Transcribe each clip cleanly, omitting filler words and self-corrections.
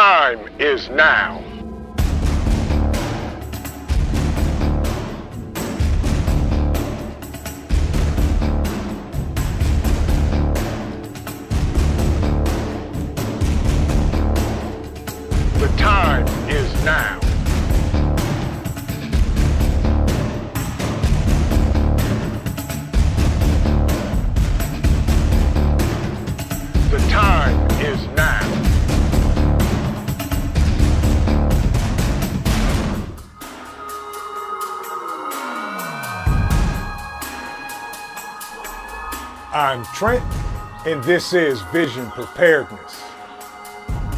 time is now. The time is now. The time is now. I'm Trent, and this is Vision Preparedness.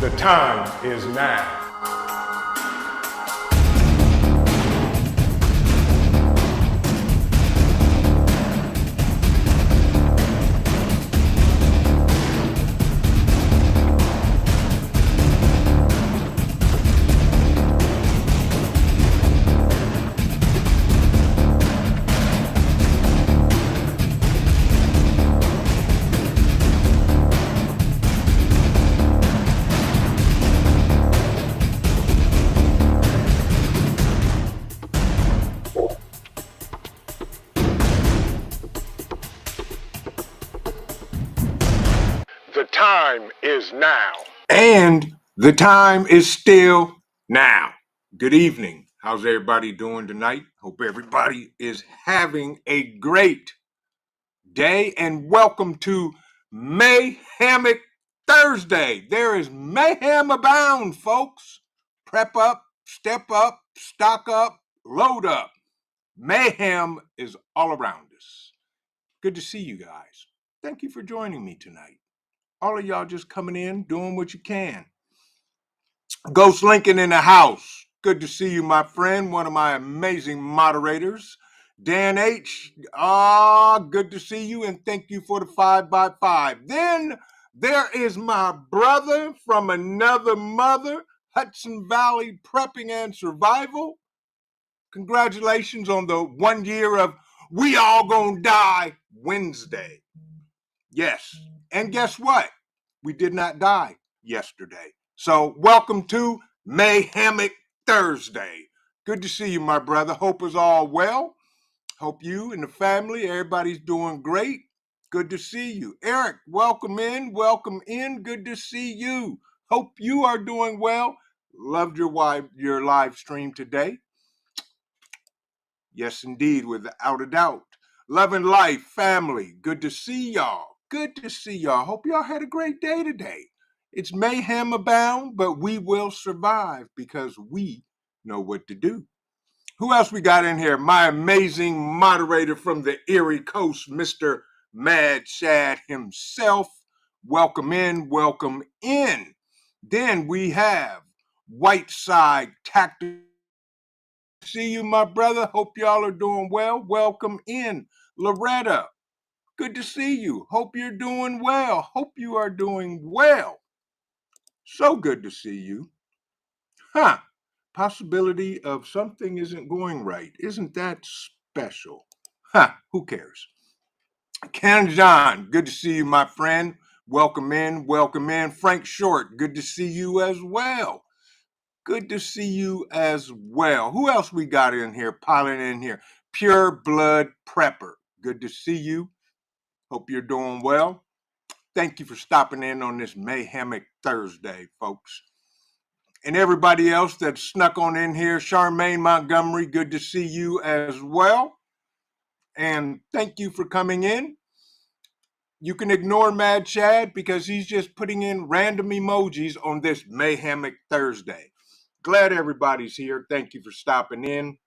The time is now. The time is now. And the time is still now. Good evening. How's everybody doing tonight? Hope everybody is having a great day, and welcome to MAYHEMIC Thursday. There is mayhem abound, folks. Prep up, step up, stock up, load up. Mayhem is all around us. Good to see you guys. Thank you for joining me tonight. All of y'all just coming in, doing what you can. Ghost Lincoln in the house. Good to see you, my friend, one of my amazing moderators. Dan H. Good to see you, and thank you for the 5x5. Then there is my brother from another mother, Hudson Valley Prepping and Survival. Congratulations on the 1 year of We All Gonna Die Wednesday. Yes, and guess what? We did not die yesterday. So welcome to MAYHEMIC Thursday. Good to see you, my brother. Hope is all well. Hope you and the family, everybody's doing great. Good to see you. Eric, welcome in. Welcome in. Good to see you. Hope you are doing well. Loved your live stream today. Yes, indeed, without a doubt. Love and life, family. Good to see y'all. Good to see y'all. Hope y'all had a great day today. It's mayhem abound, but we will survive because we know what to do. Who else we got in here? My amazing moderator from the Erie Coast, Mr. Mad Shad himself. Welcome in, welcome in. Then we have Whiteside Tactical. See you, my brother. Hope y'all are doing well. Welcome in. Loretta, good to see you. Hope you're doing well. Hope you are doing well. So good to see you. Possibility of something isn't going right. Isn't that special? Who cares? Ken John, good to see you, my friend. Welcome in, welcome in. Frank Short, good to see you as well. Good to see you as well. Who else we got in here, piling in here? Pure Blood Prepper. Good to see you. Hope you're doing well. Thank you for stopping in on this Mayhemic Thursday, folks. And everybody else that snuck on in here, Charmaine Montgomery, good to see you as well. And thank you for coming in. You can ignore Mad Chad because he's just putting in random emojis on this Mayhemic Thursday. Glad everybody's here. Thank you for stopping in.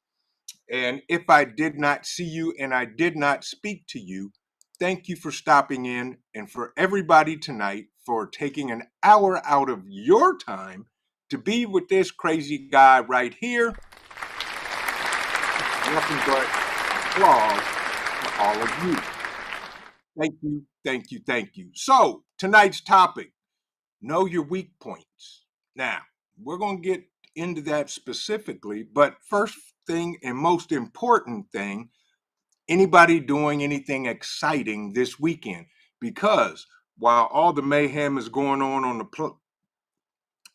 And if I did not see you and I did not speak to you, thank you for stopping in, and for everybody tonight for taking an hour out of your time to be with this crazy guy right here. Nothing but applause for all of you. Thank you, thank you, thank you. So tonight's topic, know your weak points. Now, we're going to get into that specifically, but first thing and most important thing, anybody doing anything exciting this weekend? Because while all the mayhem is going on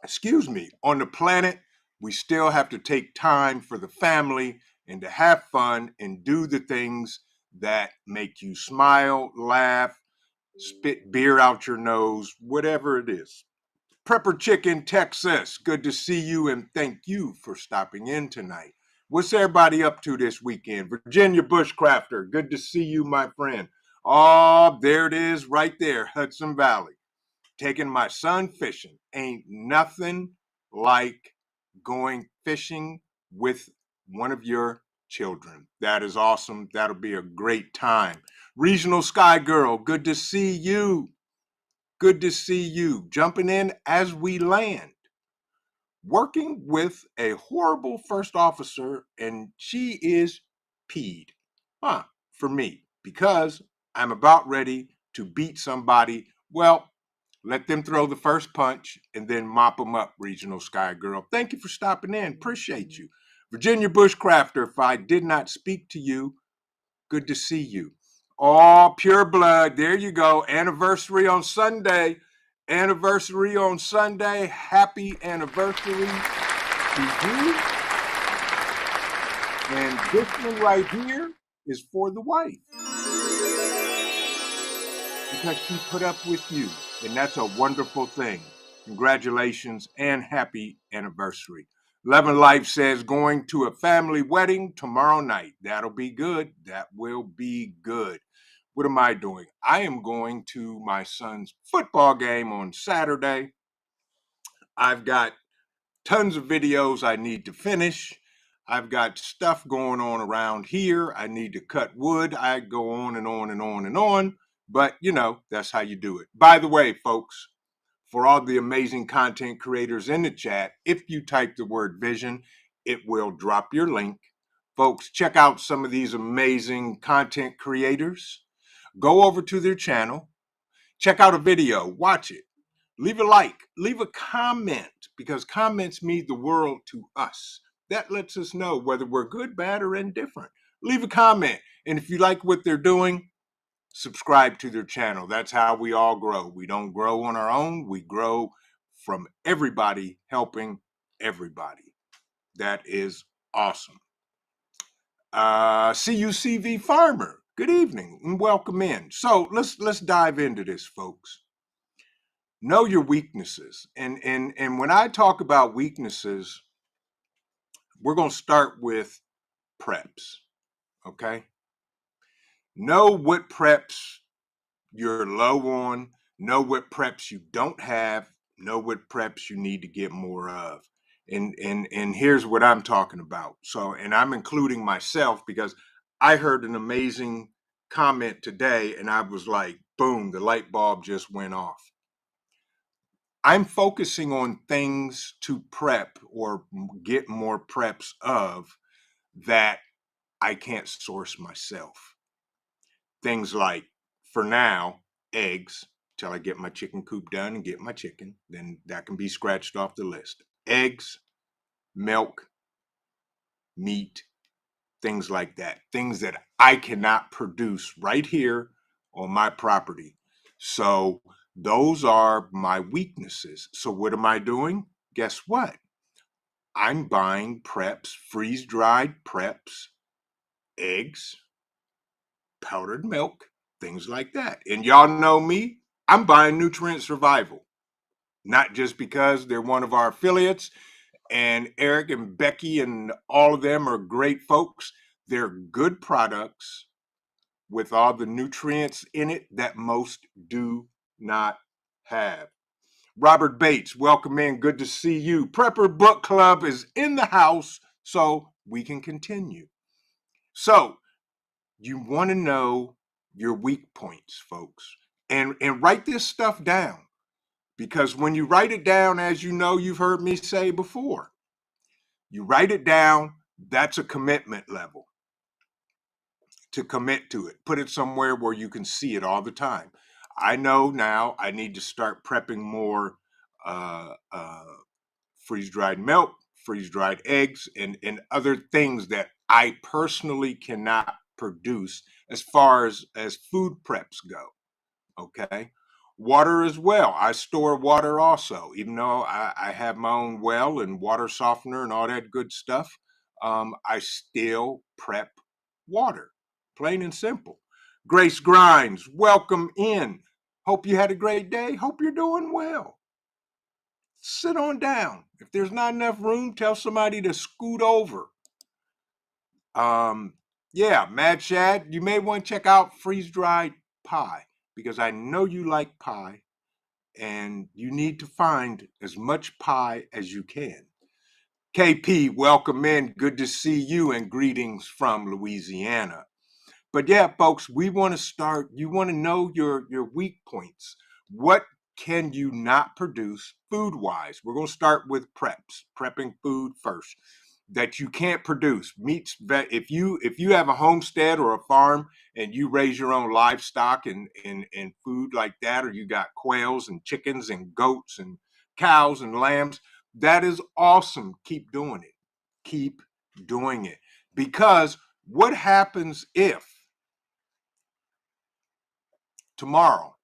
excuse me, on the planet, we still have to take time for the family and to have fun and do the things that make you smile, laugh, spit beer out your nose, whatever it is. Prepper Chicken, Texas, good to see you and thank you for stopping in tonight. What's everybody up to this weekend? Virginia Bushcrafter, good to see you, my friend. Oh, there it is right there, Hudson Valley. Taking my son fishing. Ain't nothing like going fishing with one of your children. That is awesome. That'll be a great time. Regional Sky Girl, good to see you. Good to see you. Jumping in as we land. Working with a horrible first officer, and she is peed. For me, because I'm about ready to beat somebody. Well, let them throw the first punch and then mop them up, Regional Sky Girl. Thank you for stopping in. Appreciate you. Virginia Bushcrafter, if I did not speak to you, good to see you. Oh, pure blood. There you go. Anniversary on Sunday. Anniversary on Sunday. Happy anniversary to you. And this one right here is for the wife, because she put up with you, and that's a wonderful thing. Congratulations and happy anniversary. Love and Life says going to a family wedding tomorrow night. That'll be good. That will be good. What am I doing? I am going to my son's football game on Saturday. I've got tons of videos I need to finish. I've got stuff going on around here. I need to cut wood. I go on and on and on and on. But, that's how you do it. By the way, folks, for all the amazing content creators in the chat, if you type the word vision, it will drop your link. Folks, check out some of these amazing content creators. Go over to their channel. Check out a video. Watch it. Leave a like, leave a comment, because comments mean the world to us. That lets us know whether we're good, bad, or indifferent. Leave a comment. And if you like what they're doing, subscribe to their channel. That's how we all grow. We don't grow on our own. We grow from everybody helping everybody. That is awesome. CUCV Farmer, good evening and welcome in. So let's dive into this, folks. Know your weaknesses. And when I talk about weaknesses, we're going to start with preps, okay? Know what preps you're low on, know what preps you don't have, know what preps you need to get more of. And here's what I'm talking about. So, and I'm including myself, because I heard an amazing comment today and I was like, boom, the light bulb just went off. I'm focusing on things to prep or get more preps of that I can't source myself. Things like, for now, eggs, till I get my chicken coop done and get my chicken, then that can be scratched off the list. Eggs, milk, meat, things like that. Things that I cannot produce right here on my property. So those are my weaknesses. So what am I doing? Guess what? I'm buying preps, freeze-dried preps, eggs, powdered milk, things like that. And y'all know me, I'm buying Nutrient Survival. Not just because they're one of our affiliates, and Eric and Becky and all of them are great folks. They're good products with all the nutrients in it that most do not have. Robert Bates, welcome in. Good to see you. Prepper Book Club is in the house, so we can continue. So you want to know your weak points, folks, and write this stuff down, because when you write it down, as you know, you've heard me say before, you write it down, that's a commitment level. To commit to it, put it somewhere where you can see it all the time. I know now I need to start prepping more freeze-dried milk, freeze-dried eggs, and other things that I personally cannot produce as far as food preps go. Okay. Water as well. I store water also, even though I have my own well and water softener and all that good stuff. I still prep water, plain and simple. Grace Grimes, welcome in. Hope you had a great day. Hope you're doing well. Sit on down. If there's not enough room, tell somebody to scoot over. Um, yeah, Mad Shad, you may want to check out freeze dried pie because I know you like pie and you need to find as much pie as you can. KP, welcome in. Good to see you and greetings from Louisiana. But yeah, folks, we want to start. You want to know your weak points. What can you not produce food wise? We're going to start with prepping food first that you can't produce. Meats, if you have a homestead or a farm and you raise your own livestock and food like that, or you got quails and chickens and goats and cows and lambs, that is awesome. Keep doing it. Keep doing it. Because what happens if tomorrow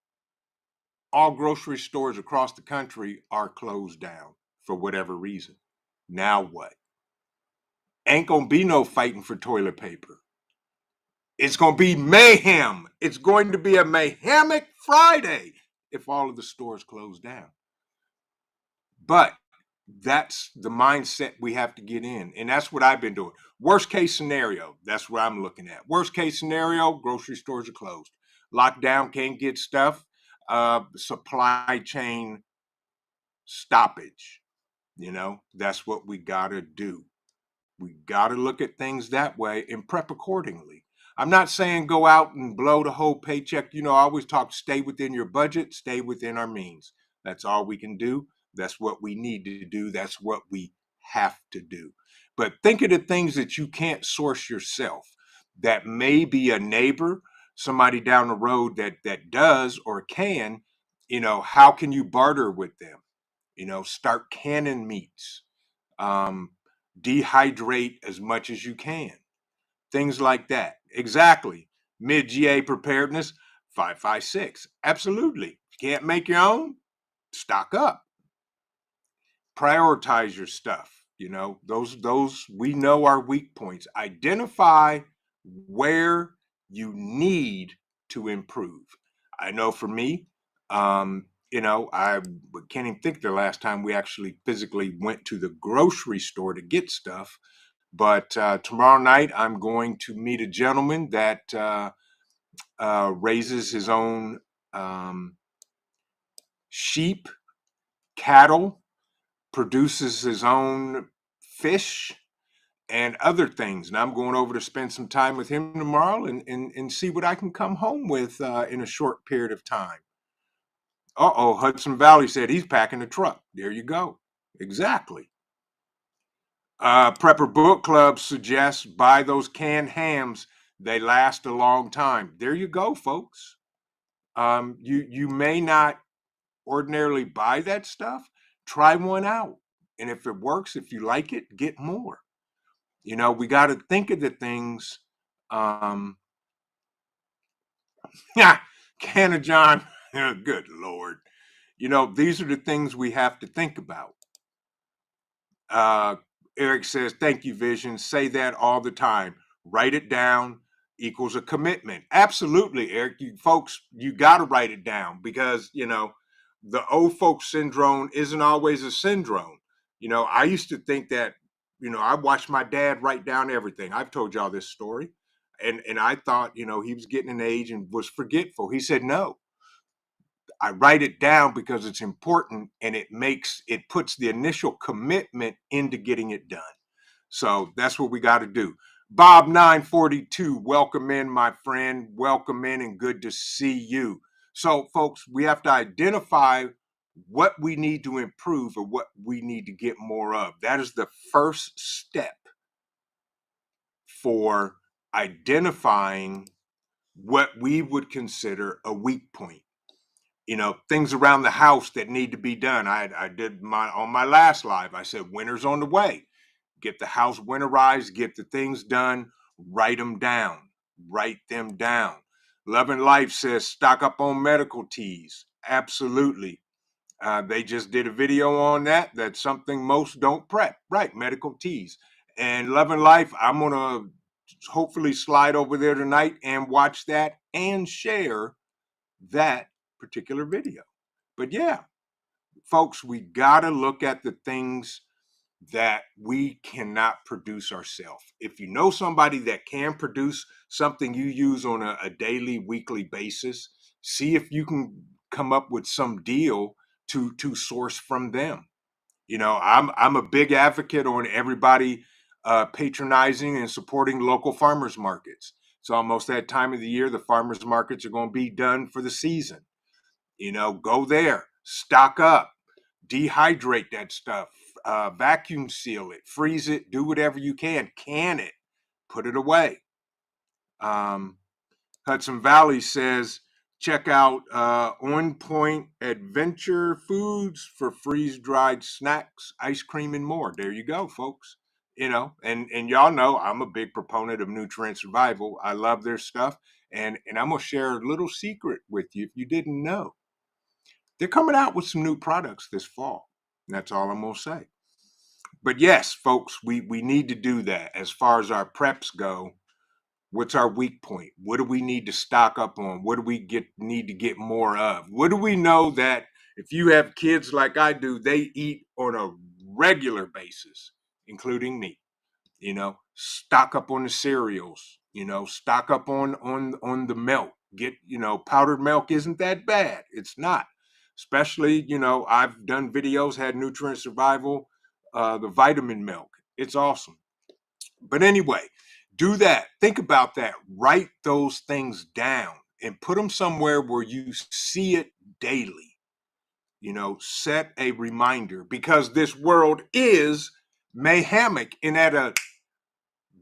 all grocery stores across the country are closed down for whatever reason? Now what? Ain't gonna be no fighting for toilet paper. It's gonna be mayhem. It's going to be a mayhemic Friday if all of the stores close down. But that's the mindset we have to get in. And that's what I've been doing. Worst case scenario, that's what I'm looking at. Worst case scenario, grocery stores are closed. Lockdown, can't get stuff. Supply chain stoppage. That's what we got to do. We got to look at things that way and prep accordingly. I'm not saying go out and blow the whole paycheck. I always talk stay within your budget, stay within our means. That's all we can do. That's what we need to do. That's what we have to do. But think of the things that you can't source yourself. That may be a neighbor, somebody down the road that does or can. How can you barter with them? Start canning meats. Um, Dehydrate as much as you can. Things like that. Exactly. Mid-GA preparedness, 556. Absolutely. Can't make your own? Stock up. Prioritize your stuff. Those we know are weak points. Identify where you need to improve. I know for me, I can't even think the last time we actually physically went to the grocery store to get stuff. But tomorrow night, I'm going to meet a gentleman that raises his own sheep, cattle, produces his own fish, and other things. And I'm going over to spend some time with him tomorrow and see what I can come home with in a short period of time. Uh-oh, Hudson Valley said he's packing a truck. There you go. Exactly. Prepper Book Club suggests buy those canned hams. They last a long time. There you go, folks. You may not ordinarily buy that stuff. Try one out. And if it works, if you like it, get more. We got to think of the things. Yeah, Canna John, good Lord. These are the things we have to think about. Eric says, thank you, Vision. Say that all the time. Write it down equals a commitment. Absolutely, Eric. You got to write it down because, the old folks syndrome isn't always a syndrome. I used to think that, I watched my dad write down everything. I've told y'all this story. And I thought, he was getting an age and was forgetful. He said, no, I write it down because it's important and it puts the initial commitment into getting it done. So that's what we got to do. Bob 942, welcome in, my friend. Welcome in and good to see you. So, folks, we have to identify what we need to improve or what we need to get more of. That is the first step for identifying what we would consider a weak point. Things around the house that need to be done. I did on my last live. I said winter's on the way. Get the house winterized, get the things done, write them down. Write them down. Love and Life says stock up on medical teas. Absolutely. They just did a video on that. That's something most don't prep. Right, medical teas. And Love and Life, I'm gonna hopefully slide over there tonight and watch that and share that particular video. But yeah, folks, we gotta look at the things that we cannot produce ourselves. If you know somebody that can produce something you use on a daily, weekly basis, see if you can come up with some deal to source from them. I'm a big advocate on everybody patronizing and supporting local farmers markets. It's almost that time of the year. The farmers markets are going to be done for the season. Go there, stock up, dehydrate that stuff, vacuum seal it, freeze it, do whatever you can it, put it away. Hudson Valley says, check out On Point Adventure Foods for freeze dried snacks, ice cream, and more. There you go, folks. And y'all know I'm a big proponent of nutrient survival. I love their stuff. And I'm gonna share a little secret with you if you didn't know. They're coming out with some new products this fall. And that's all I'm gonna say. But yes, folks, we need to do that. As far as our preps go, what's our weak point? What do we need to stock up on? What do we need to get more of? What do we know that if you have kids like I do, they eat on a regular basis, including me? Stock up on the cereals, stock up on the milk. Get, powdered milk isn't that bad. It's not. Especially, I've done videos, had nutrient survival, the vitamin milk. It's awesome. But anyway, do that. Think about that. Write those things down and put them somewhere where you see it daily. Set a reminder, because this world is mayhemic, and at a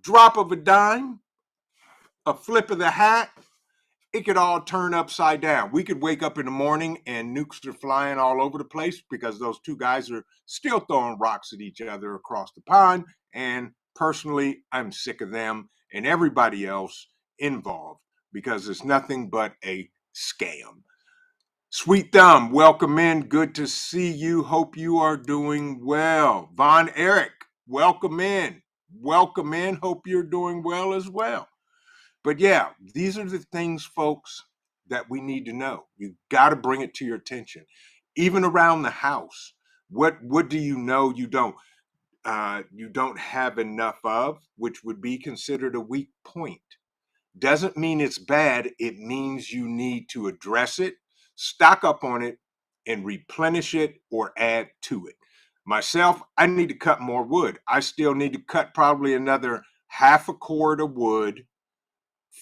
drop of a dime, a flip of the hat, it could all turn upside down. We could wake up in the morning and nukes are flying all over the place because those two guys are still throwing rocks at each other across the pond. And personally, I'm sick of them and everybody else involved because it's nothing but a scam. Sweet Thumb, welcome in. Good to see you. Hope you are doing well. Von Eric, welcome in. Welcome in. Hope you're doing well as well. But yeah, these are the things, folks, that we need to know. You got to bring it to your attention. Even around the house, what do you know you don't have enough of, which would be considered a weak point? Doesn't mean it's bad. It means you need to address it, stock up on it, and replenish it or add to it. Myself, I need to cut more wood. I still need to cut probably another half a cord of wood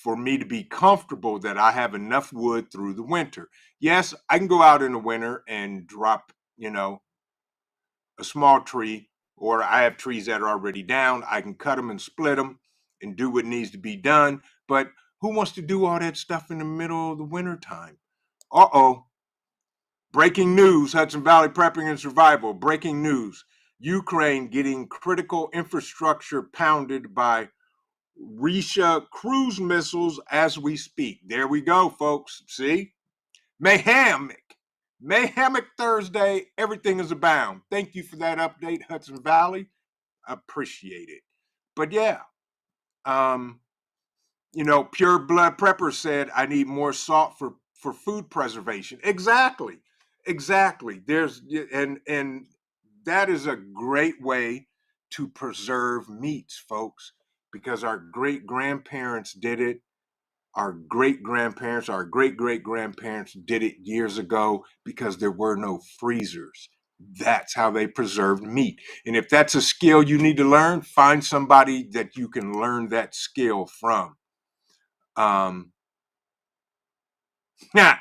for me to be comfortable that I have enough wood through the winter. Yes, I can go out in the winter and drop, a small tree, or I have trees that are already down. I can cut them and split them and do what needs to be done. But who wants to do all that stuff in the middle of the winter time? Uh-oh. Breaking news, Hudson Valley Prepping and Survival. Breaking news. Ukraine getting critical infrastructure pounded by Russia cruise missiles as we speak. There we go, folks. See? Mayhemic. Mayhemic Thursday. Everything is abound. Thank you for that update, Hudson Valley. Appreciate it. But yeah, Pure Blood Prepper said, I need more salt for food preservation. Exactly. There's and that is a great way to preserve meats, folks, because our great grandparents did it. Our great grandparents, our great great grandparents did it years ago because there were no freezers. That's how they preserved meat. And if that's a skill you need to learn, find somebody that you can learn that skill from. Yeah.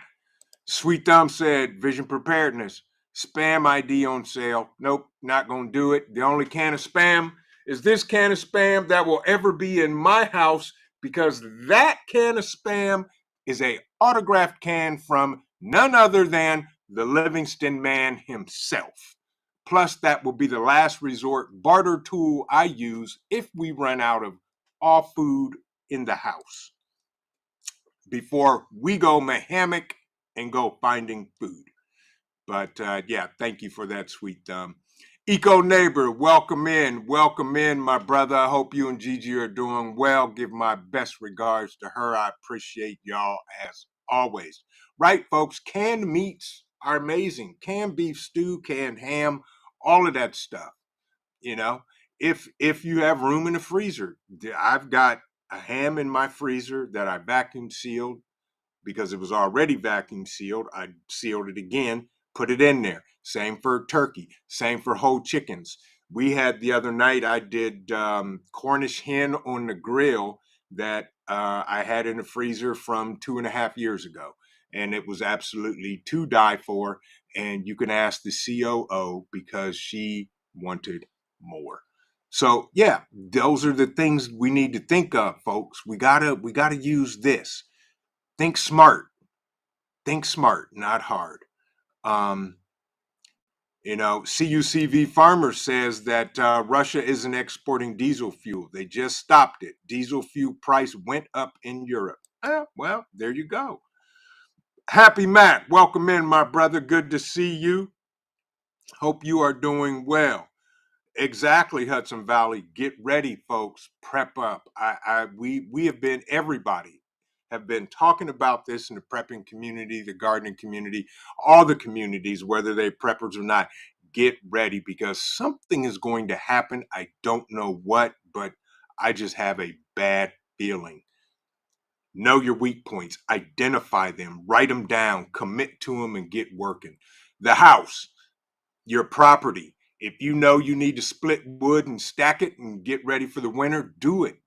Sweet Thumb said, Vision Preparedness, spam ID on sale. Nope, not going to do it. The only can of spam is this can of spam that will ever be in my house, because that can of spam is a autographed can from none other than the Livingston man himself. Plus, that will be the last resort barter tool I use if we run out of all food in the house. Before we go mayhemic and go finding food. But yeah, thank you for that, Sweet Thumb. Eco Neighbor, welcome in, my brother. I hope you and Gigi are doing well. Give my best regards to her. I appreciate y'all as always. Right, folks, canned meats are amazing. Canned beef stew, canned ham, all of that stuff. You know, if you have room in the freezer, I've got a ham in my freezer that I vacuum sealed because it was already vacuum sealed. I sealed it again, put it in there. Same for turkey, same for whole chickens. We had the other night, I did Cornish hen on the grill that I had in the freezer from 2.5 years ago. And it was absolutely to die for. And you can ask the COO because she wanted more. So yeah, those are the things we need to think of, folks. We gotta use this. Think smart. Think smart, not hard. Um, CUCV Farmer says that Russia isn't exporting diesel fuel. They just stopped it. Diesel fuel price went up in Europe. Well, there you go. Happy Matt, welcome in, my brother. Good to see you. Hope you are doing well. Exactly, Hudson Valley. Get ready, folks. Prep up. We have been, everybody have been talking about this in the prepping community, the gardening community, all the communities, whether they're preppers or not. Get ready because something is going to happen. I don't know what, but I just have a bad feeling. Know your weak points, identify them, write them down, commit to them, and get working. The house, your property. If you know you need to split wood and stack it and get ready for the winter, do it.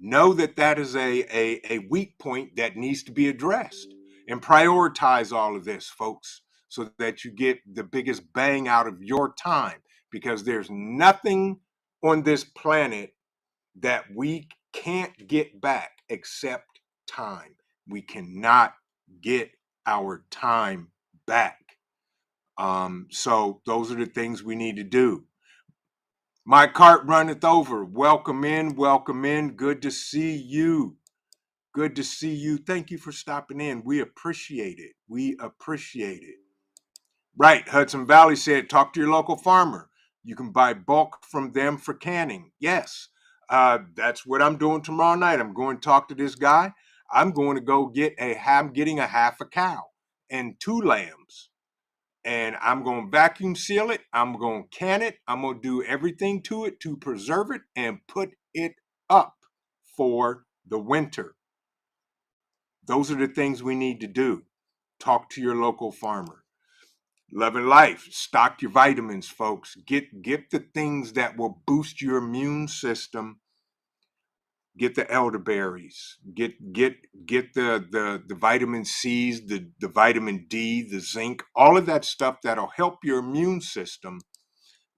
Know that that is a weak point that needs to be addressed, and prioritize all of this, folks, so that you get the biggest bang out of your time, because there's nothing on this planet that we can't get back except time. We cannot get our time back. So those are the things we need to do. My cart runneth over. Welcome in, welcome in. Good to see you. Good to see you. Thank you for stopping in. We appreciate it. We appreciate it. Right, Hudson Valley said, talk to your local farmer. You can buy bulk from them for canning. Yes, that's what I'm doing tomorrow night. I'm going to talk to this guy. I'm going to go I'm getting a half a cow and 2 lambs. And I'm going to vacuum seal it. I'm going to can it. I'm going to do everything to it to preserve it and put it up for the winter. Those are the things we need to do. Talk to your local farmer. Love and life. Stock your vitamins, folks. Get the things that will boost your immune system. Get the elderberries. Get the vitamin C's, the vitamin D, the zinc, all of that stuff that'll help your immune system.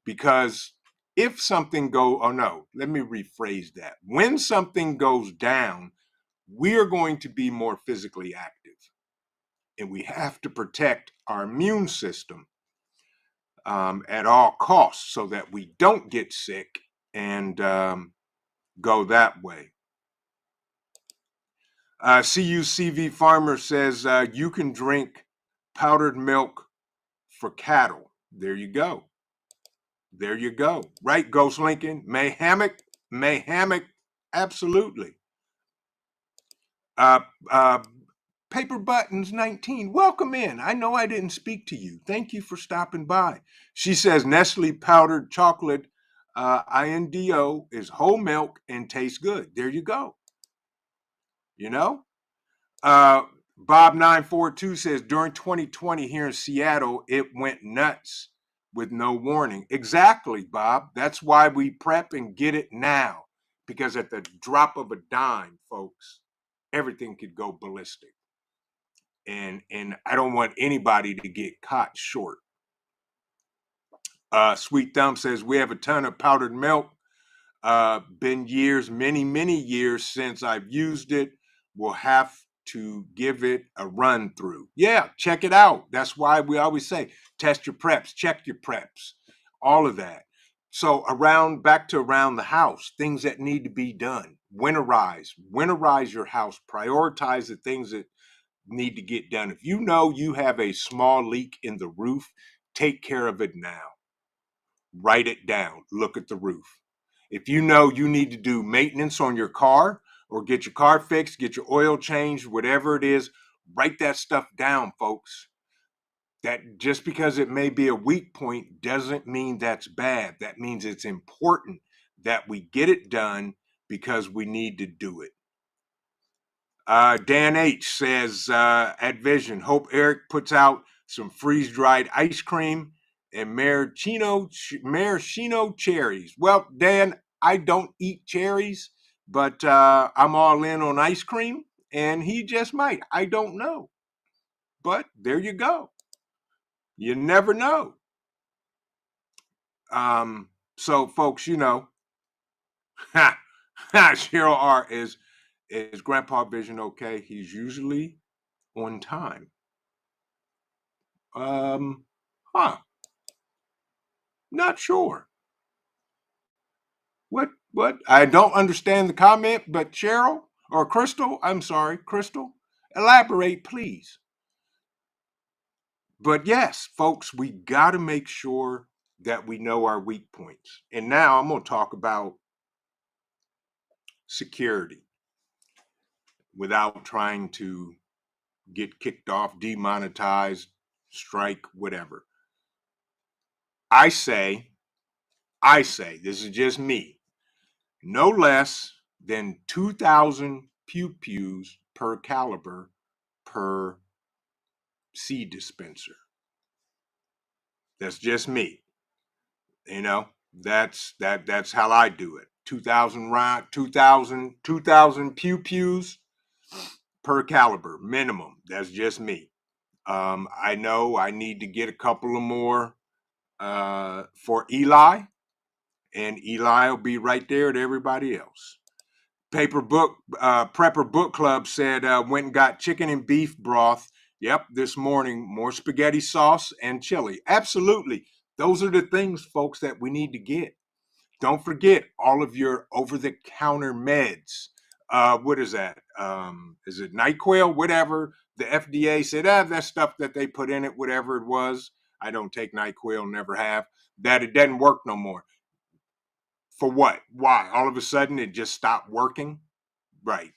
Because if something let me rephrase that. When something goes down, we are going to be more physically active, and we have to protect our immune system at all costs so that we don't get sick and go that way. CUCV Farmer says you can drink powdered milk for cattle. There you go. There you go. Right, Ghost Lincoln. MAYHEMIC, absolutely. Paper Buttons 19, welcome in. I know I didn't speak to you. Thank you for stopping by. She says Nestle powdered chocolate, INDO, is whole milk and tastes good. There you go. Bob942 says during 2020 here in Seattle, it went nuts with no warning. Exactly, Bob. That's why we prep and get it now, because at the drop of a dime, folks, everything could go ballistic. And I don't want anybody to get caught short. Sweet Thumb says we have a ton of powdered milk. Been years, many years since I've used it. We'll have to give it a run through. Yeah, check it out. That's why we always say test your preps, check your preps, all of that. So back to around the house, things that need to be done. Winterize your house. Prioritize the things need to get done. If you know you have a small leak in the roof, take care of it now. Write it down. Look at the roof. If you know you need to do maintenance on your car or get your car fixed, get your oil changed, whatever it is, write that stuff down, folks. That just because it may be a weak point doesn't mean that's bad. That means it's important that we get it done because we need to do it. Dan H says at Vision, hope Eric puts out some freeze-dried ice cream and maraschino cherries. Well, Dan, I don't eat cherries, but I'm all in on ice cream, and he just might. I don't know. But there you go. You never know. So folks, Cheryl R is Grandpa Vision okay? He's usually on time. Huh. Not sure. What? I don't understand the comment, but Cheryl or Crystal, I'm sorry, Crystal, elaborate, please. But yes, folks, we got to make sure that we know our weak points. And now I'm going to talk about security without trying to get kicked off, demonetized, strike, whatever. I say, this is just me, no less than 2,000 pew-pews per caliber per seed dispenser. That's just me. That's how I do it. 2,000 pew-pews per caliber minimum. That's just me. I know I need to get a couple of more for Eli, and Eli will be right there to everybody else. Prepper Book Club said went and got chicken and beef broth. Yep, this morning, more spaghetti sauce and chili. Absolutely. Those are the things, folks, that we need to get. Don't forget all of your over-the-counter meds. What is that? Is it NyQuil? Whatever. The FDA said, that stuff that they put in it, whatever it was. I don't take NyQuil, never have. That it doesn't work no more. For what? Why? All of a sudden it just stopped working? Right.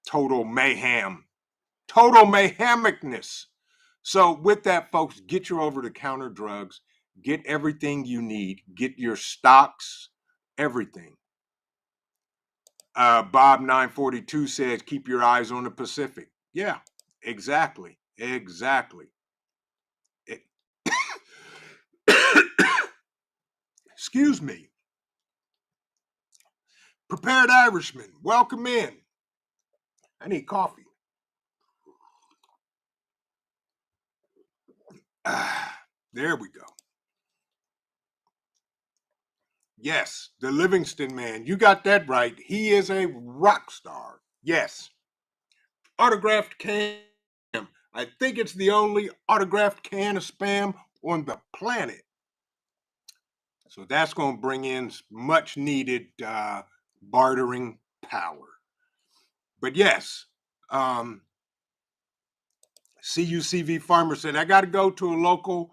Total mayhem. Total mayhemicness. So with that, folks, get your over-the-counter drugs. Get everything you need. Get your stocks, everything. Bob 942 says, keep your eyes on the Pacific. Yeah, exactly. Excuse me. Prepared Irishman, welcome in. I need coffee. There we go. Yes, the Livingston man. You got that right. He is a rock star. Yes. Autographed can. I think it's the only autographed can of Spam on the planet. So that's going to bring in much needed bartering power. But yes, CUCV Farmer said, I got to go to a local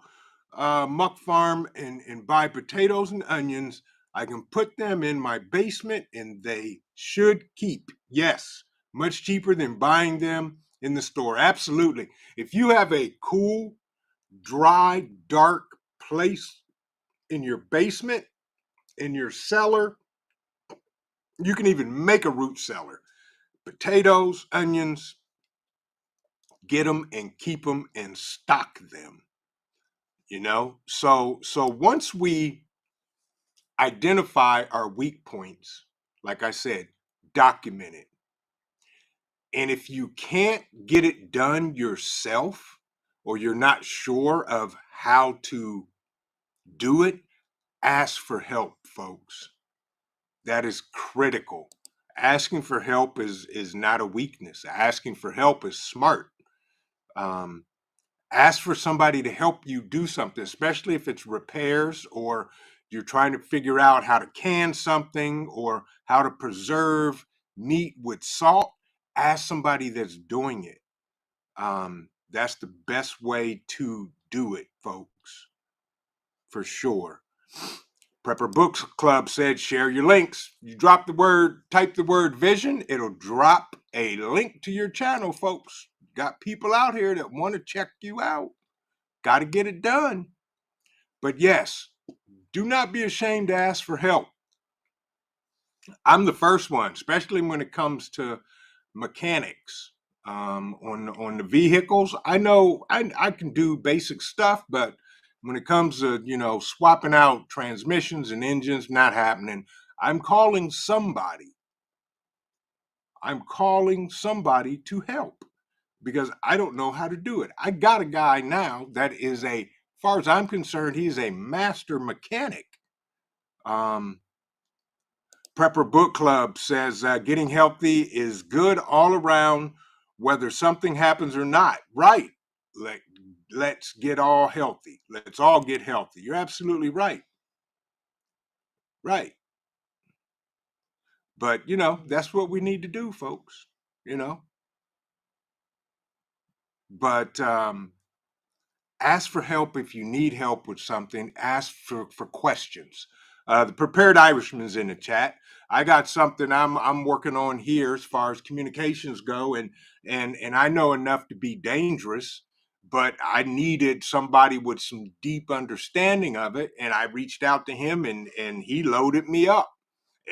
muck farm and buy potatoes and onions. I can put them in my basement and they should keep. Yes, much cheaper than buying them in the store. Absolutely. If you have a cool, dry, dark place in your basement, in your cellar, you can even make a root cellar. Potatoes, onions, get them and keep them and stock them. So once we identify our weak points, like I said, document it. And if you can't get it done yourself, or you're not sure of how to do it, ask for help, folks. That is critical. Asking for help is not a weakness. Asking for help is smart. Ask for somebody to help you do something, especially if it's repairs or you're trying to figure out how to can something or how to preserve meat with salt. Ask somebody that's doing it. That's the best way to do it, folks, for sure. Prepper Books Club said share your links. You drop the word, type the word vision, it'll drop a link to your channel, folks. Got people out here that want to check you out. Got to get it done. But yes, do not be ashamed to ask for help. I'm the first one, especially when it comes to mechanics on the vehicles. I know I can do basic stuff, but when it comes to swapping out transmissions and engines, not happening. I'm calling somebody. I'm calling somebody to help because I don't know how to do it. I got a guy now that is as far as I'm concerned, he's a master mechanic. Prepper Book Club says getting healthy is good all around, whether something happens or not. Right. Let's get all healthy. Let's all get healthy. You're absolutely right. Right. But, that's what we need to do, folks. You know, but ask for help if you need help with something. Ask for questions. The Prepared Irishman's in the chat. I got something I'm working on here as far as communications go, and I know enough to be dangerous, but I needed somebody with some deep understanding of it, and I reached out to him, and he loaded me up,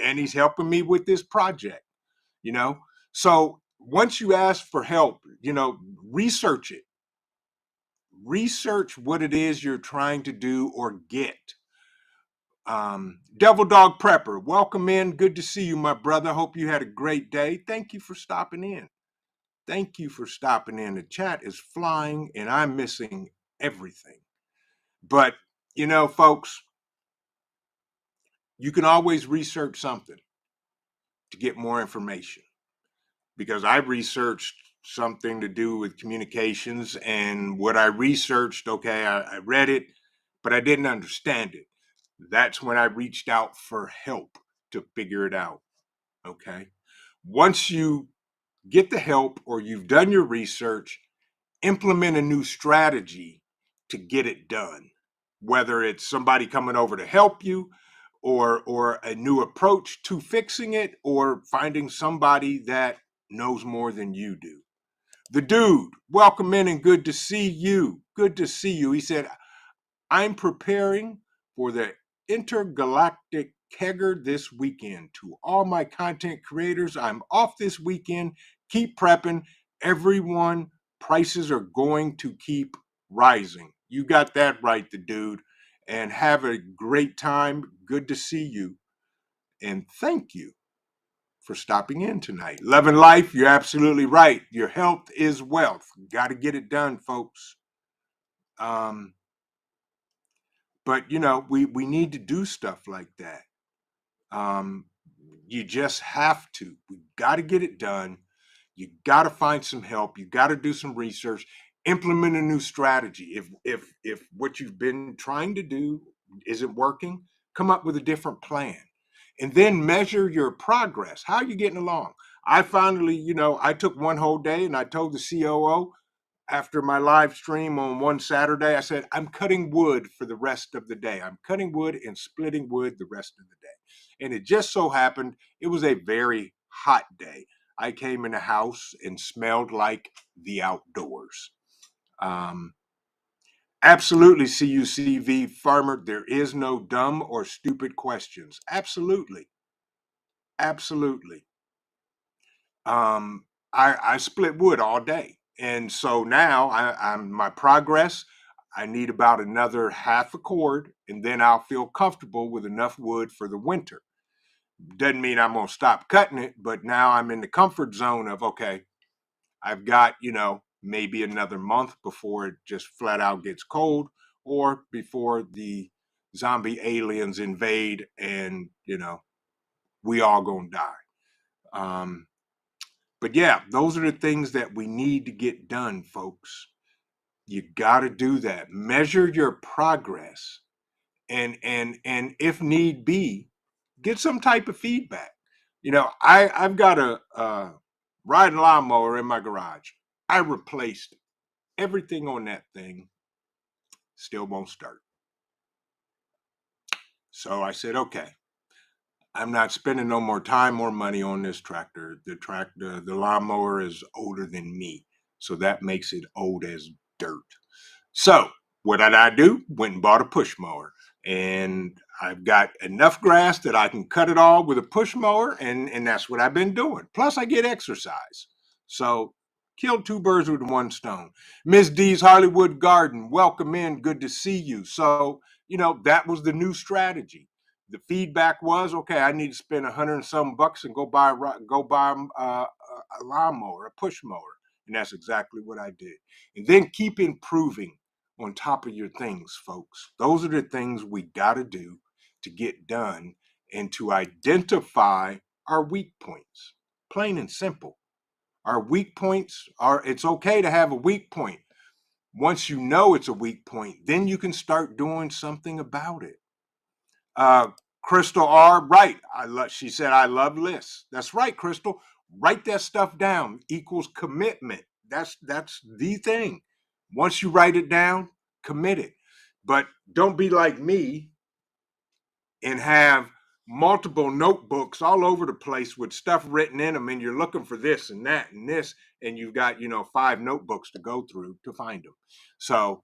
and he's helping me with this project. You know, so once you ask for help, research it. Research what it is you're trying to do or get. Devil Dog Prepper, welcome in. Good to see you, my brother. Hope you had a great day. Thank you for stopping in. Thank you for stopping in. The chat is flying and I'm missing everything. But, folks, you can always research something to get more information because I researched something to do with communications, and what I researched, okay, I read it, but I didn't understand it. That's when I reached out for help to figure it out. Okay. Once you get the help or you've done your research, implement a new strategy to get it done. Whether it's somebody coming over to help you or a new approach to fixing it or finding somebody that knows more than you do. The dude, welcome in and good to see you. Good to see you. He said, I'm preparing for the intergalactic kegger this weekend. To all my content creators, I'm off this weekend. Keep prepping. Everyone, prices are going to keep rising. You got that right, the dude. And have a great time. Good to see you. And thank you for stopping in tonight. Loving life, you're absolutely right. Your health is wealth. Got to get it done, folks. But we need to do stuff like that. Um, you just have to. We got to get it done. You got to find some help. You got to do some research. Implement a new strategy. If what you've been trying to do isn't working, come up with a different plan, and then measure your progress. How are you getting along? I finally, I took one whole day and I told the COO, after my live stream on one Saturday, I said, I'm cutting wood for the rest of the day. I'm cutting wood and splitting wood the rest of the day. And it just so happened it was a very hot day. I came in the house and smelled like the outdoors. Um, absolutely, CUCV farmer. There is no dumb or stupid questions. Absolutely. Absolutely. I split wood all day. And so now I'm my progress. I need about another half a cord, and then I'll feel comfortable with enough wood for the winter. Doesn't mean I'm gonna stop cutting it, but now I'm in the comfort zone of okay, I've got, maybe another month before it just flat out gets cold, or before the zombie aliens invade and, we all gonna die. But yeah, those are the things that we need to get done, folks. You got to do that. Measure your progress, and if need be, get some type of feedback. I've got a riding lawnmower in my garage. I replaced everything on that thing, still won't start. So I said, okay, I'm not spending no more time or money on this tractor. The lawnmower is older than me. So that makes it old as dirt. So what did I do? Went and bought a push mower. And I've got enough grass that I can cut it all with a push mower, and that's what I've been doing. Plus, I get exercise. So killed two birds with one stone. Miss D's Hollywood Garden, welcome in. Good to see you. So, that was the new strategy. The feedback was, okay, I need to spend 100 and some bucks and go buy a lawnmower, a push mower. And that's exactly what I did. And then keep improving on top of your things, folks. Those are the things we got to do to get done and to identify our weak points. Plain and simple. Our weak points are, it's okay to have a weak point. Once you know it's a weak point, then you can start doing something about it. Crystal R, right. She said, I love lists. That's right, Crystal. Write that stuff down equals commitment. That's the thing. Once you write it down, commit it. But don't be like me and have multiple notebooks all over the place with stuff written in them, and you're looking for this and that and this, and you've got 5 notebooks to go through to find them. So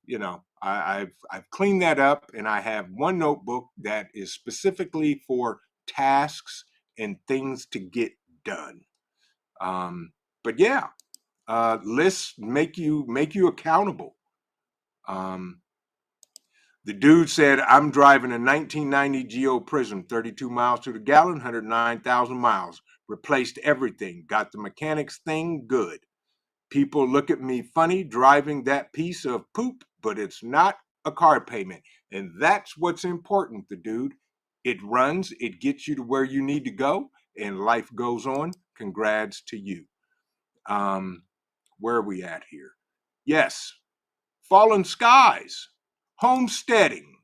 I've cleaned that up, and I have one notebook that is specifically for tasks and things to get done. But yeah, lists make you accountable. The dude said, I'm driving a 1990 Geo Prism, 32 miles to the gallon, 109,000 miles. Replaced everything. Got the mechanics thing good. People look at me funny driving that piece of poop, but it's not a car payment. And that's what's important, the dude. It runs, it gets you to where you need to go, and life goes on. Congrats to you. Where are we at here? Yes. Fallen skies. Homesteading.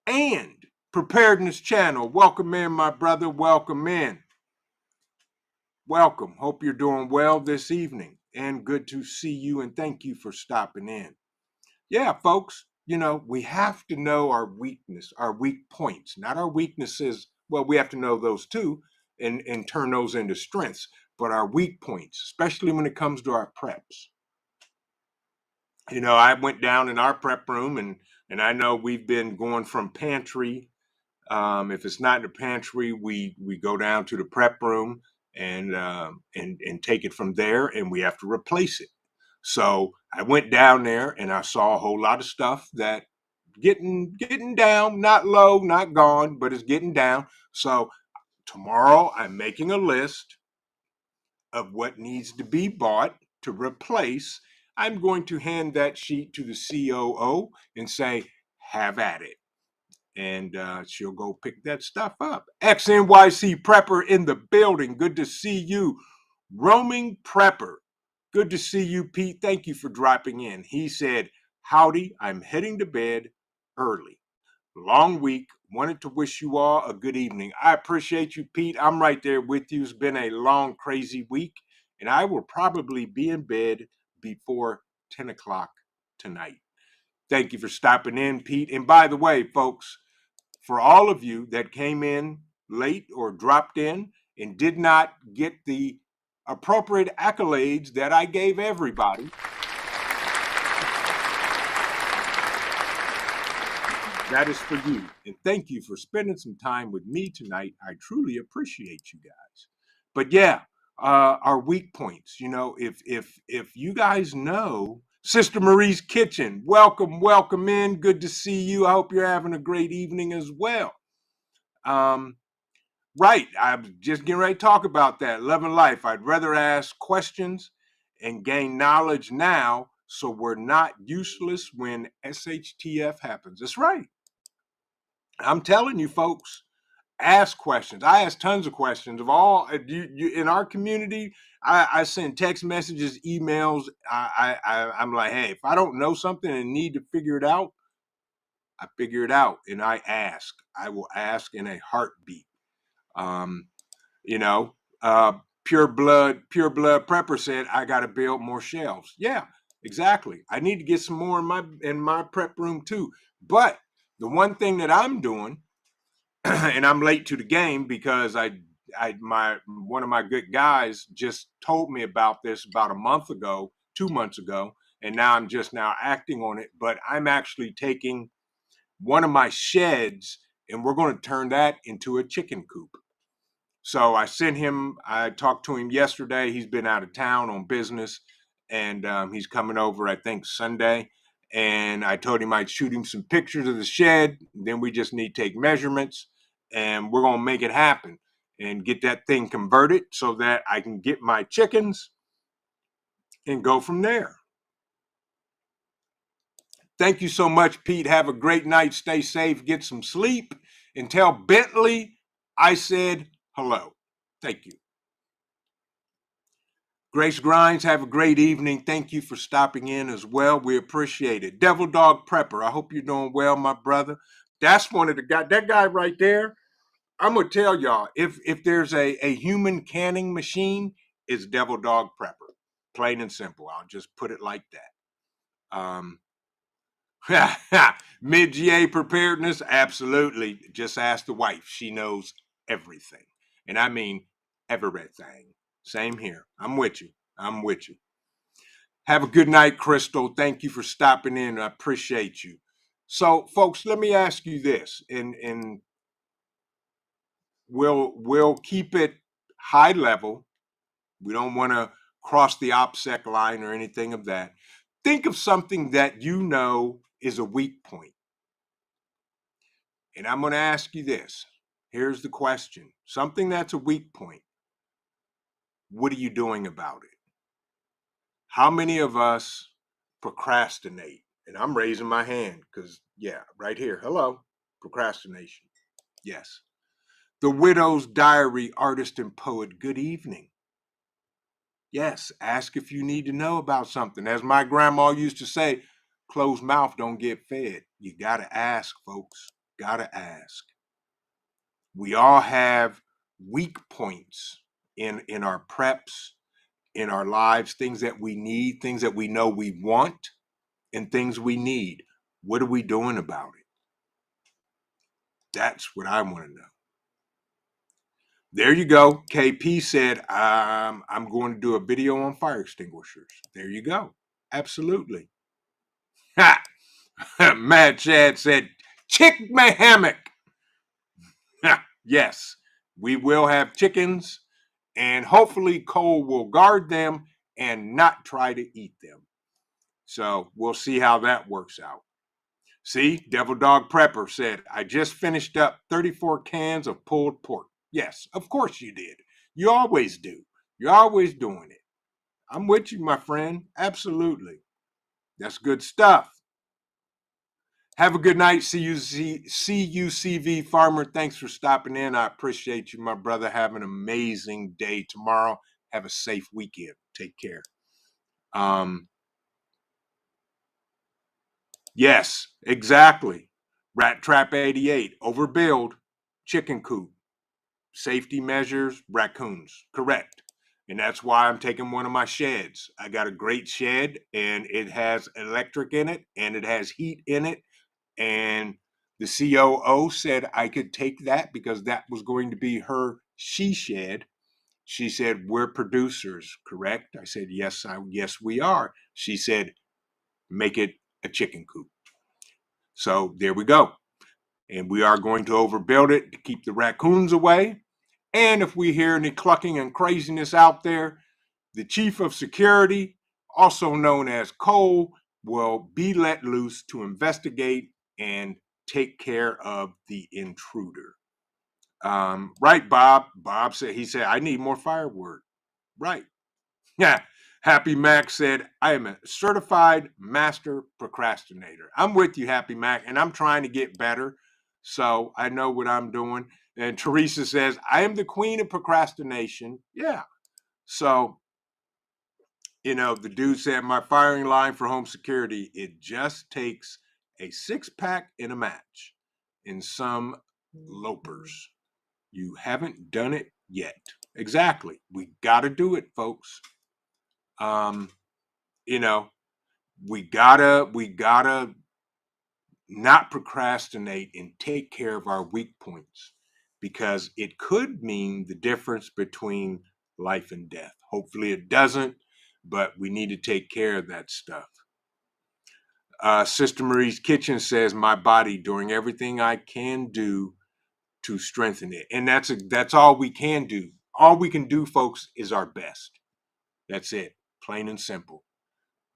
And Preparedness channel. Welcome in, my brother. Welcome in. Welcome. Hope you're doing well this evening. And good to see you, and thank you for stopping in. Yeah, folks, we have to know our weakness, our weak points, not our weaknesses. Well, we have to know those too and turn those into strengths, but our weak points, especially when it comes to our preps. I went down in our prep room, and I know we've been going from pantry. If it's not in the pantry, we go down to the prep room and take it from there, and we have to replace it. So I went down there and I saw a whole lot of stuff that getting down, not low, not gone, but it's getting down. So tomorrow I'm making a list of what needs to be bought to replace. I'm going to hand that sheet to the COO and say, have at it. And she'll go pick that stuff up. XNYC Prepper in the building. Good to see you. Roaming Prepper. Good to see you, Pete. Thank you for dropping in. He said, howdy, I'm heading to bed early. Long week. Wanted to wish you all a good evening. I appreciate you, Pete. I'm right there with you. It's been a long, crazy week, and I will probably be in bed before 10 o'clock tonight. Thank you for stopping in, Pete. And by the way, folks, for all of you that came in late or dropped in and did not get the appropriate accolades that I gave everybody, that is for you. And thank you for spending some time with me tonight. I truly appreciate you guys. But yeah, our weak points. If you guys know Sister Marie's Kitchen, welcome in. Good to see you. I hope you're having a great evening as well. Right, I'm just getting ready to talk about that. Love and life. I'd rather ask questions and gain knowledge now, so we're not useless when SHTF happens. That's right. I'm telling you, folks, ask questions. I ask tons of questions of all in our community. I send text messages, emails. I'm like, hey, if I don't know something and need to figure it out, I figure it out, and I ask. I will ask in a heartbeat. Um, you know, uh, Pure blood prepper said, I got to build more shelves. Yeah, exactly. I need to get some more in my prep room too. But the one thing that I'm doing, and I'm late to the game because one of my good guys just told me about this about a month ago, 2 months ago, and now I'm just now acting on it. But I'm actually taking one of my sheds and we're going to turn that into a chicken coop. So I talked to him yesterday. He's been out of town on business and he's coming over, I think, Sunday. And I told him I'd shoot him some pictures of the shed. Then we just need to take measurements and we're going to make it happen and get that thing converted so that I can get my chickens and go from there. Thank you so much, Pete. Have a great night. Stay safe. Get some sleep. And tell Bentley I said hello. Thank you. Grace Grinds, have a great evening. Thank you for stopping in as well. We appreciate it. Devil Dog Prepper, I hope you're doing well, my brother. That's one of the guys, that guy right there. I'm going to tell y'all, if there's a human canning machine, it's Devil Dog Prepper. Plain and simple. I'll just put it like that. Mid-GA preparedness, absolutely. Just ask the wife. She knows everything. And I mean everything. Same here. I'm with you. Have a good night, Crystal. Thank you for stopping in. I appreciate you. So, folks, let me ask you this, and we'll keep it high level. We don't want to cross the OPSEC line or anything of that. Think of something that you know is a weak point. And I'm going to ask you this. Here's the question. Something that's a weak point. What are you doing about it? How many of us procrastinate? And I'm raising my hand because, yeah, right here. Hello. Procrastination. Yes. The Widow's Diary artist and poet. Good evening. Yes. Ask if you need to know about something. As my grandma used to say, closed mouth don't get fed. You got to ask, folks. Got to ask. We all have weak points in our preps, in our lives, things that we need, things that we know we want, and things we need. What are we doing about it? That's what I want to know. There you go. KP said, I'm going to do a video on fire extinguishers. There you go. Absolutely. Mad Chad said, chick MAYHEMIC. Yes, we will have chickens, and hopefully Cole will guard them and not try to eat them. So we'll see how that works out. See, Devil Dog Prepper said, I just finished up 34 cans of pulled pork. Yes, of course you did. You always do. You're always doing it. I'm with you, my friend. Absolutely. That's good stuff. Have a good night, CUCV Farmer. Thanks for stopping in. I appreciate you, my brother. Have an amazing day tomorrow. Have a safe weekend. Take care. Yes, exactly. Rat Trap 88, overbuild, chicken coop, safety measures, raccoons. Correct. And that's why I'm taking one of my sheds. I got a great shed and it has electric in it and it has heat in it. And the COO said I could take that because that was going to be her she shed. She said, we're producers, correct? I said, yes, we are. She said, make it a chicken coop. So there we go. And we are going to overbuild it to keep the raccoons away. And if we hear any clucking and craziness out there, the chief of security, also known as Cole, will be let loose to investigate and take care of the intruder. Right, Bob? Bob said, I need more firewood. Right. Yeah. Happy Mac said, I am a certified master procrastinator. I'm with you, Happy Mac, and I'm trying to get better. So I know what I'm doing. And Teresa says, I am the queen of procrastination. Yeah. So, the dude said, my firing line for home security, it just takes a 6-pack in a match and some lopers. You haven't done it yet. Exactly. We got to do it, folks. Um, you know, we gotta not procrastinate and take care of our weak points because it could mean the difference between life and death. Hopefully it doesn't, but we need to take care of that stuff. Sister Marie's Kitchen says, "My body doing everything I can do to strengthen it," and that's all we can do. All we can do, folks, is our best. That's it, plain and simple.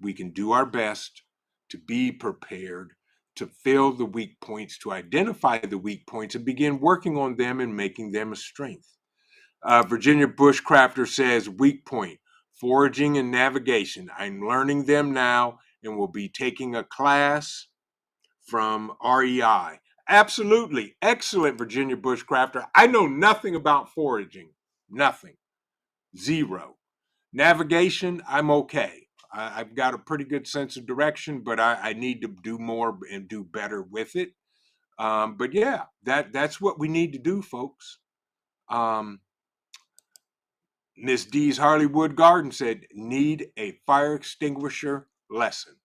We can do our best to be prepared, to fill the weak points, to identify the weak points, and begin working on them and making them a strength. Virginia Bushcrafter says, "Weak point, foraging and navigation. I'm learning them now and will be taking a class from REI." Absolutely. Excellent, Virginia Bushcrafter. I know nothing about foraging. Nothing. Zero. Navigation, I'm okay. I've got a pretty good sense of direction, but I need to do more and do better with it. But yeah, that's what we need to do, folks. Um, Miss D's Harleywood Garden said, "Need a fire extinguisher lesson."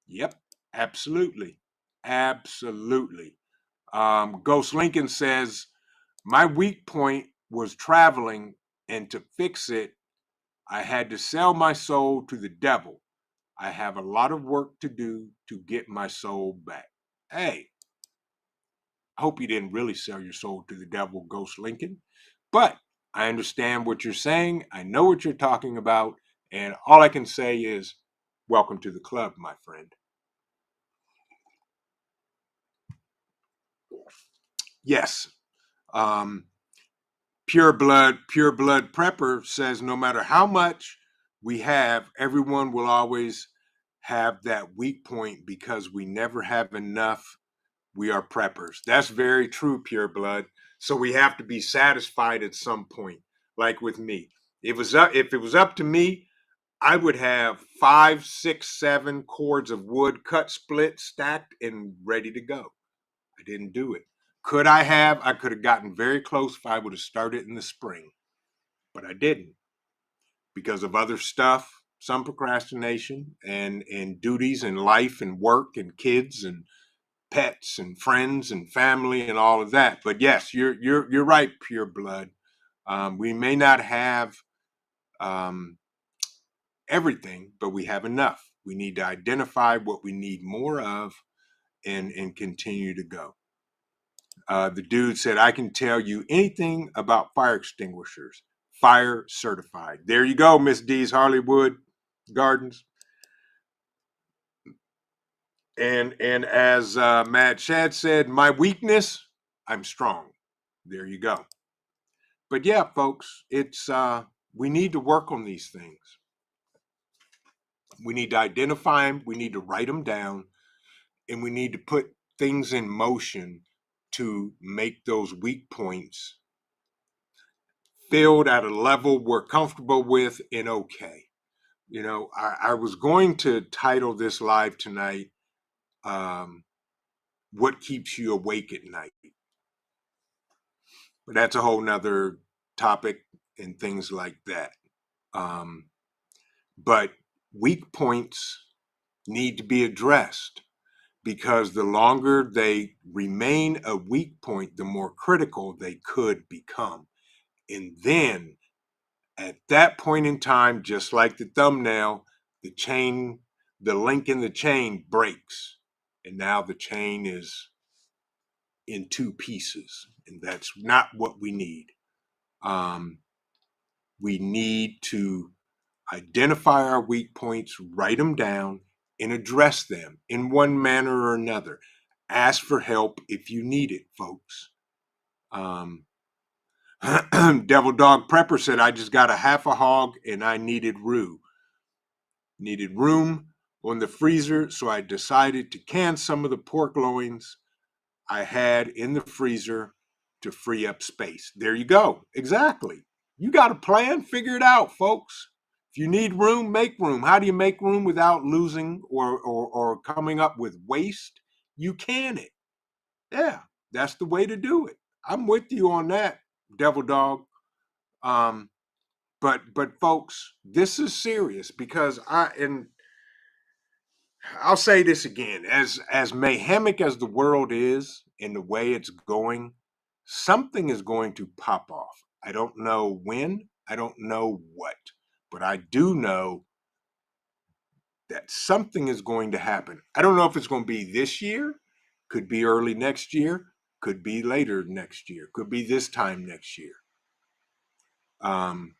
Yep, absolutely. Absolutely. Ghost Lincoln says, "My weak point was traveling, and to fix it, I had to sell my soul to the devil. I have a lot of work to do to get my soul back." Hey, I hope you didn't really sell your soul to the devil, Ghost Lincoln. But I understand what you're saying. I know what you're talking about. And all I can say is, welcome to the club, my friend. Yes. Um, Pure Blood Prepper says no matter how much we have, everyone will always have that weak point because we never have enough. We are preppers. That's very true, Pure Blood. So we have to be satisfied at some point. Like with me, if it was up to me, I would have 5, 6, 7 cords of wood cut, split, stacked, and ready to go. I didn't do it. Could I have? I could have gotten very close if I would have started in the spring, but I didn't because of other stuff, some procrastination and duties and life and work and kids and pets and friends and family and all of that. But yes, you're right, Pure Blood. We may not have um, everything, but we have enough. We need to identify what we need more of and continue to go. The dude said, "I can tell you anything about fire extinguishers. Fire certified." There you go, Miss D's Hollywood Gardens. And as Matt Shad said, "My weakness, I'm strong." There you go. But yeah, folks, it's we need to work on these things. We need to identify them, we need to write them down, and we need to put things in motion to make those weak points filled at a level we're comfortable with and okay. You know, I was going to title this live tonight, um, "What Keeps You Awake at Night?" But that's a whole nother topic and things like that. Um, but weak points need to be addressed because the longer they remain a weak point, the more critical they could become. And then at that point in time, just like the thumbnail, the chain, the link in the chain breaks. And now the chain is in two pieces. And that's not what we need. Um, we need to identify our weak points, write them down, and address them in one manner or another. Ask for help if you need it, folks. Um, Devil Dog Prepper said, "I just got a half a hog and I needed room on the freezer, so I decided to can some of the pork loins I had in the freezer to free up space." There you go. Exactly. You got a plan? Figure it out, folks. If you need room, make room. How do you make room without losing or coming up with waste? You can it. Yeah, that's the way to do it. I'm with you on that, Devil Dog. Um, but folks, this is serious because I'll say this again, as mayhemic as the world is and the way it's going, something is going to pop off. I don't know when, I don't know what, but I do know that something is going to happen. I don't know if it's going to be this year, could be early next year, could be later next year, could be this time next year. Um,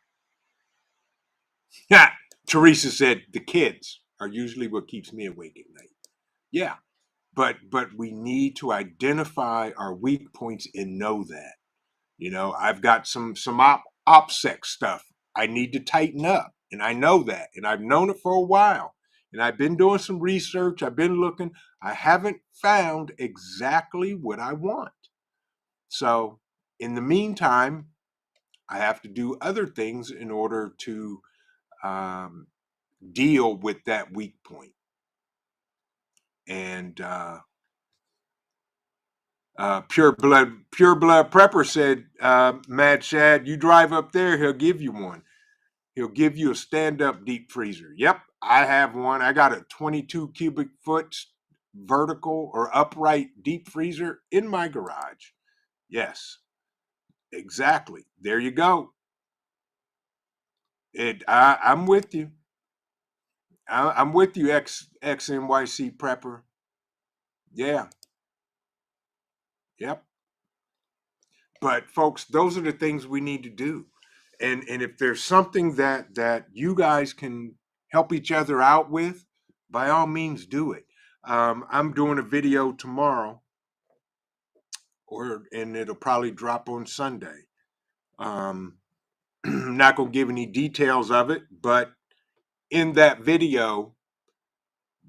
yeah, Teresa said the kids are usually what keeps me awake at night. Yeah, but we need to identify our weak points and know that. You know, I've got some OPSEC stuff I need to tighten up, and I know that, and I've known it for a while. And I've been doing some research, I've been looking. I haven't found exactly what I want. So, in the meantime, I have to do other things in order to um, deal with that weak point. And pure blood prepper said, Mad Shad, you drive up there, he'll give you one. He'll give you a stand-up deep freezer. Yep, I have one. I got a 22 cubic foot vertical or upright deep freezer in my garage. Yes, exactly. There you go. I'm with you. I'm with you, XNYC prepper. Yeah, yep. But folks, those are the things we need to do. And if there's something that you guys can help each other out with, by all means do it. I'm doing a video tomorrow, and it'll probably drop on Sunday. I'm not gonna give any details of it, but in that video,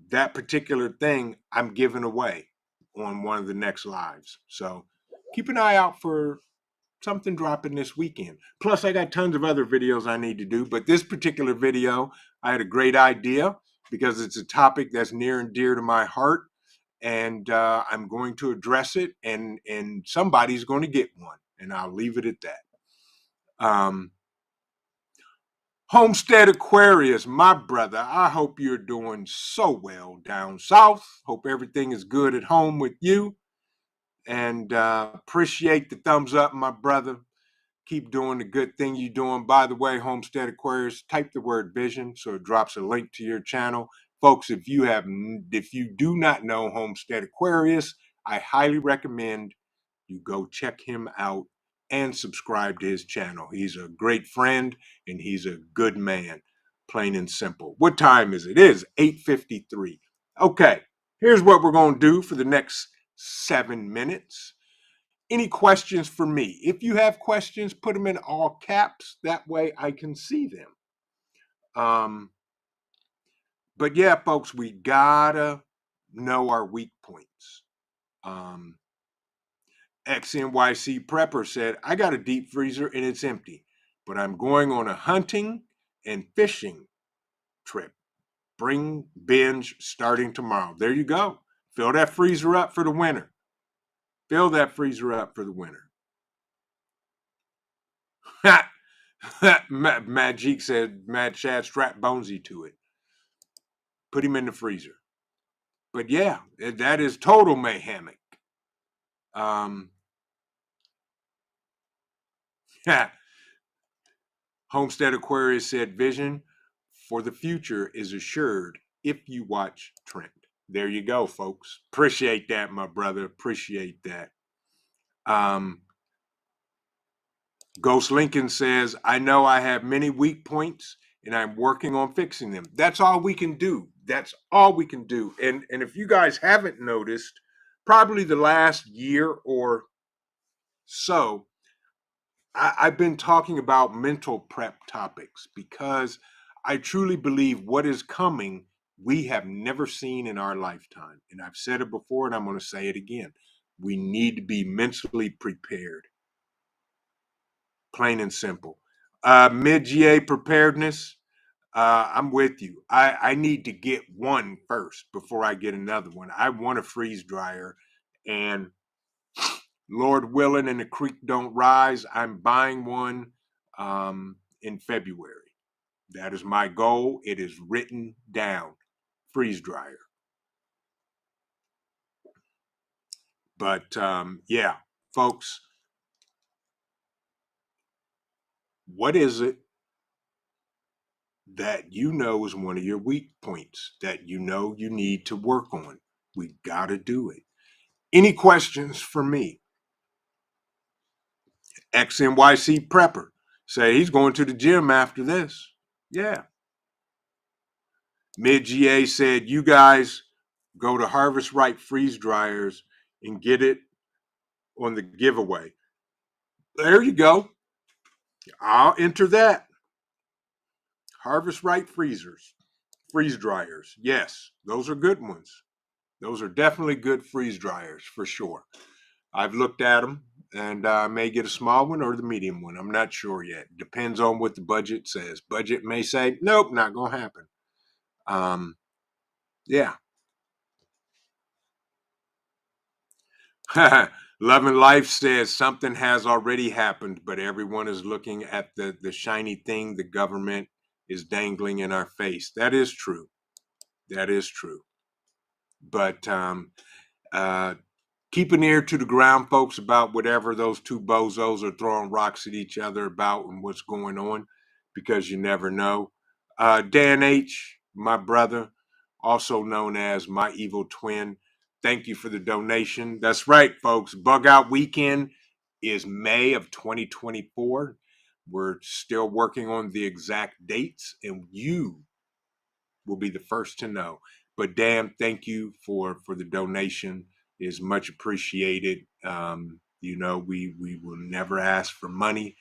that particular thing I'm giving away on one of the next lives. So keep an eye out for something dropping this weekend. Plus, I got tons of other videos I need to do, but this particular video, I had a great idea because it's a topic that's near and dear to my heart, and I'm going to address it, and somebody's going to get one, and I'll leave it at that. Homestead Aquarius, my brother, I hope you're doing so well down south. Hope everything is good at home with you, and appreciate the thumbs up, my brother. Keep doing the good thing you're doing. By the way, Homestead Aquarius, type the word vision so it drops a link to your channel. Folks, if you do not know Homestead Aquarius, I highly recommend you go check him out and subscribe to his channel. He's a great friend and he's a good man, plain and simple. What time is it? It is 8:53. Okay, here's what we're going to do for the next 7 minutes. Any questions for me? If you have questions, put them in all caps. That way I can see them. But yeah, folks, we gotta know our weak points. XNYC Prepper said, I got a deep freezer and it's empty, but I'm going on a hunting and fishing trip. Bring binge starting tomorrow. There you go. Fill that freezer up for the winter. Fill that freezer up for the winter. Magic said, Mad Shad, strap Bonesy to it. Put him in the freezer. But yeah, that is total mayhemic. Homestead Aquarius said, vision for the future is assured if you watch Trent. There you go, folks. Appreciate that, my brother. Appreciate that. Ghost Lincoln says, I know I have many weak points and I'm working on fixing them. That's all we can do. That's all we can do. And if you guys haven't noticed, probably the last year or so, I've been talking about mental prep topics because I truly believe what is coming, we have never seen in our lifetime. And I've said it before and I'm going to say it again. We need to be mentally prepared, plain and simple. Mid-GA preparedness, I'm with you. I need to get one first before I get another one. I want a freeze dryer, and Lord willing and the creek don't rise, I'm buying one in February. That is my goal. It is written down. Freeze dryer. But yeah, folks, what is it that you know is one of your weak points that you know you need to work on? We got to do it. Any questions for me? XNYC Prepper. Say he's going to the gym after this. Yeah. Mid-GA said, you guys go to Harvest Right freeze dryers and get it on the giveaway. There you go. I'll enter that. Harvest Right freeze dryers. Yes, those are good ones. Those are definitely good freeze dryers for sure. I've looked at them, and I may get a small one or the medium one. I'm not sure yet. Depends on what the budget says. Budget may say, nope, not going to happen. Yeah. Love and Life says something has already happened, but everyone is looking at the shiny thing the government is dangling in our face. That is true. That is true. But keep an ear to the ground, folks, about whatever those two bozos are throwing rocks at each other about and what's going on, because you never know. Dan H., my brother, also known as my evil twin, thank you for the donation. That's right, folks. Bug Out Weekend is May of 2024. We're still working on the exact dates, and you will be the first to know. But Dan, thank you for the donation. It is much appreciated. You know, we will never ask for money,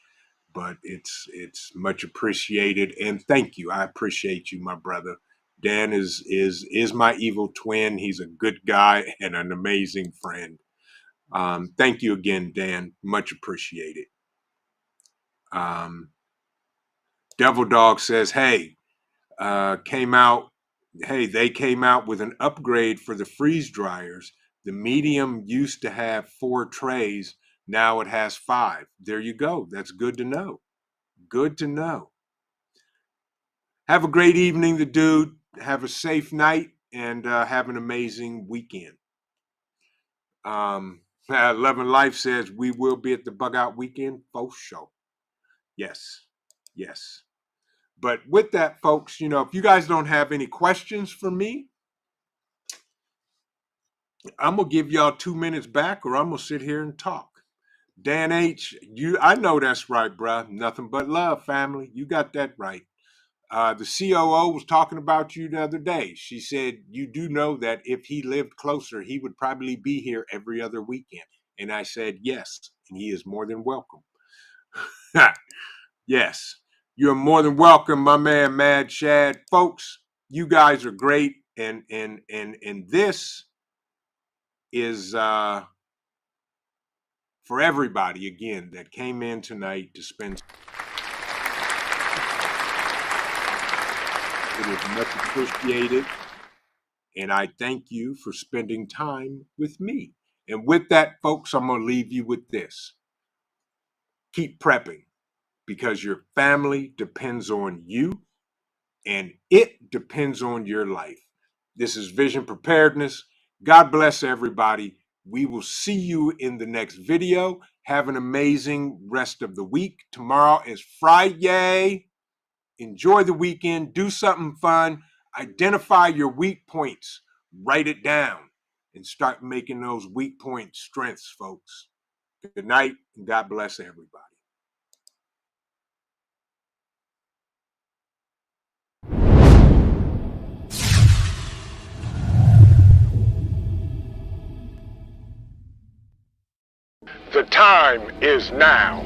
but it's much appreciated. And thank you. I appreciate you, my brother. Dan is my evil twin. He's a good guy and an amazing friend. Thank you again, Dan. Much appreciated. Devil Dog says, hey, they came out with an upgrade for the freeze dryers. The medium used to have 4 trays. Now it has 5. There you go. That's good to know. Good to know. Have a great evening, the dude. Have a safe night and have an amazing weekend. Love and Life says we will be at the Bug Out Weekend for sure. Yes. Yes. But with that, folks, you know, if you guys don't have any questions for me, I'm going to give y'all 2 minutes back, or I'm going to sit here and talk. Dan H., I know that's right, bruh. Nothing but love, family. You got that right. The COO was talking about you the other day. She said, you do know that if he lived closer, he would probably be here every other weekend. And I said, yes, and he is more than welcome. Yes, you're more than welcome, my man, Mad Shad. Folks, you guys are great. And this is for everybody, again, that came in tonight to spend. It is much appreciated. And I thank you for spending time with me. And with that, folks, I'm going to leave you with this. Keep prepping, because your family depends on you and it depends on your life. This is Vision Preparedness. God bless everybody. We will see you in the next video. Have an amazing rest of the week. Tomorrow is Friday. Enjoy the weekend. Do something fun. Identify your weak points. Write it down and start making those weak points strengths, folks. Good night, and God bless everybody. The time is now.